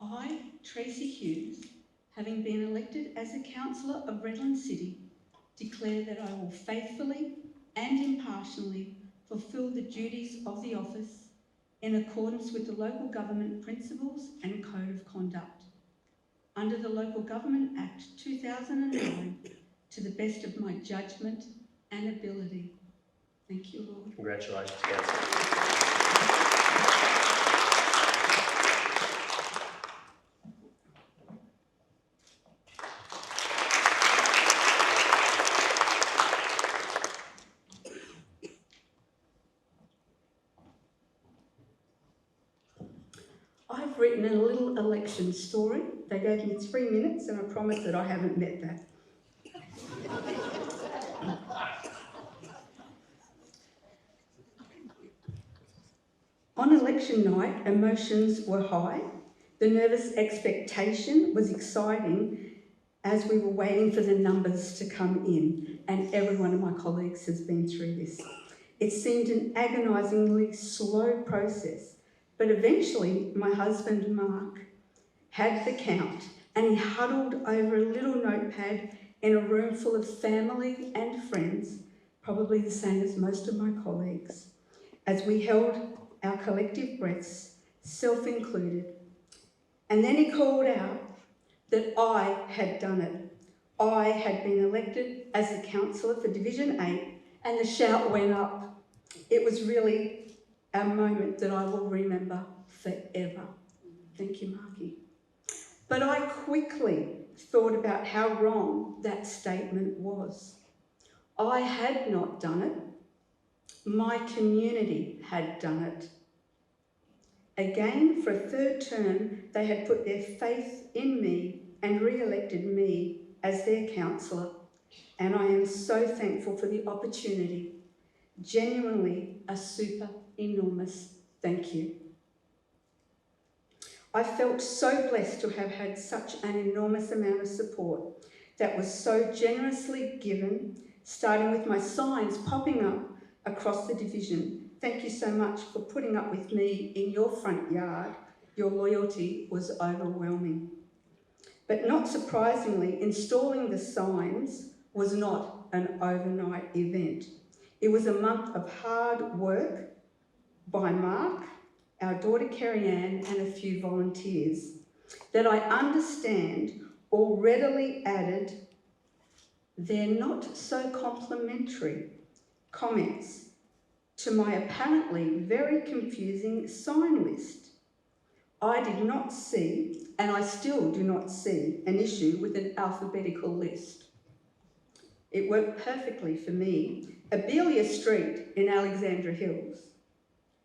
I, Tracey Hughes, having been elected as a councillor of Redland City, declare that I will faithfully and impartially fulfil the duties of the office in accordance with the local government principles and code of conduct, under the Local Government Act 2009, to the best of my judgment and ability. Thank you, Lord. Congratulations, Councillor. I've written a little election story. They gave me 3 minutes and I promise that I haven't met that. On election night, emotions were high. The nervous expectation was exciting as we were waiting for the numbers to come in, and every one of my colleagues has been through this. It seemed an agonisingly slow process, but eventually my husband Mark had the count, and he huddled over a little notepad in a room full of family and friends, probably the same as most of my colleagues, as we held our collective breaths, self included. And then he called out that I had done it. I had been elected as a councillor for Division 8, and the shout went up. It was really a moment that I will remember forever. Thank you, Marky. But I quickly thought about how wrong that statement was. I had not done it. My community had done it. Again, for a third term, they had put their faith in me and re-elected me as their councillor, and I am so thankful for the opportunity. Genuinely a super enormous thank you. I felt so blessed to have had such an enormous amount of support that was so generously given, starting with my signs popping up across the division. Thank you so much for putting up with me in your front yard. Your loyalty was overwhelming. But not surprisingly, installing the signs was not an overnight event. It was a month of hard work by Mark, our daughter Kerry-Ann, and a few volunteers that I understand all readily added their not so complimentary comments to my apparently very confusing sign list. I did not see, and I still do not see, an issue with an alphabetical list. It worked perfectly for me. Abelia Street in Alexandra Hills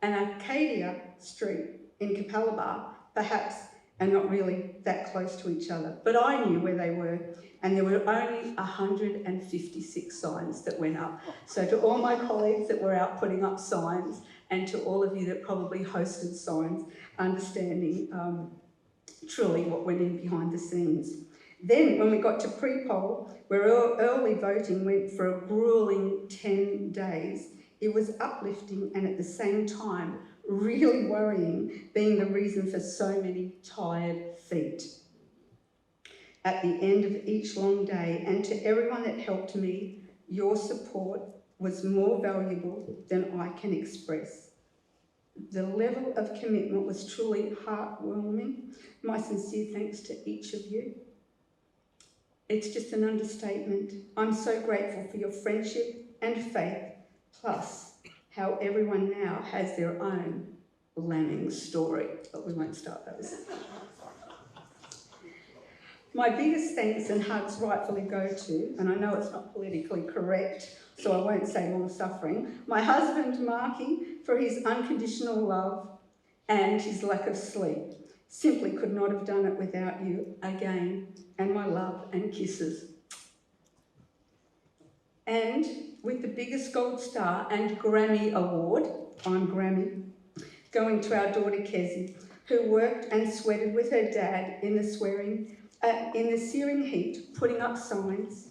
and Arcadia Street in Capalaba, perhaps, are not really that close to each other, but I knew where they were, and there were only 156 signs that went up. So to all my colleagues that were out putting up signs, and to all of you that probably hosted signs, understanding truly what went in behind the scenes. Then when we got to pre-poll, where early voting went for a gruelling 10 days, it was uplifting and at the same time really worrying, being the reason for so many tired feet. At the end of each long day, and to everyone that helped me, your support was more valuable than I can express. The level of commitment was truly heartwarming. My sincere thanks to each of you. It's just an understatement. I'm so grateful for your friendship and faith, plus how everyone now has their own lambing story, but we won't start those. My biggest thanks and hugs rightfully go to, and I know it's not politically correct, so I won't say long suffering, my husband Marky for his unconditional love and his lack of sleep. Simply could not have done it without you again, and my love and kisses. And with the biggest gold star and Grammy award, I'm Grammy, going to our daughter Kezzy, who worked and sweated with her dad in the searing heat, putting up signs,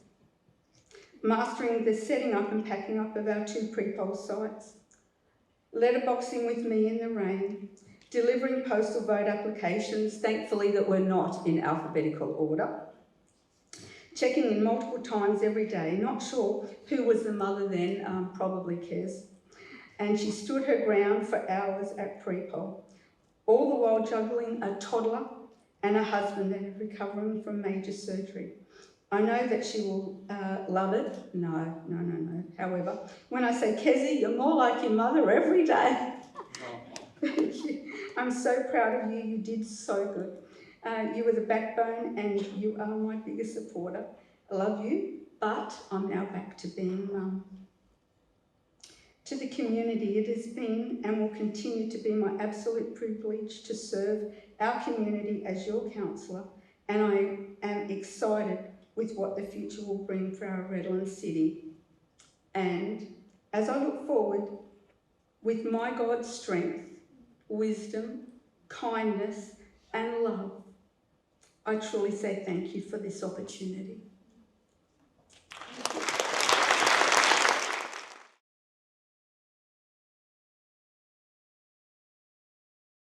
mastering the setting up and packing up of our 2 pre-poll sites, letterboxing with me in the rain, delivering postal vote applications, thankfully that were not in alphabetical order, checking in multiple times every day, not sure who was the mother then, probably Kez, and she stood her ground for hours at pre-poll, all the while juggling a toddler and a husband that is recovering from major surgery. I know that she will love it. No. However, when I say, Kezzy, you're more like your mother every day. Thank you. I'm so proud of you. You did so good. You were the backbone and you are my biggest supporter. I love you, but I'm now back to being mum. To the community, it has been and will continue to be my absolute privilege to serve our community as your counsellor, and I am excited with what the future will bring for our Redland City. And as I look forward, with my God's strength, wisdom, kindness and love, I truly say thank you for this opportunity.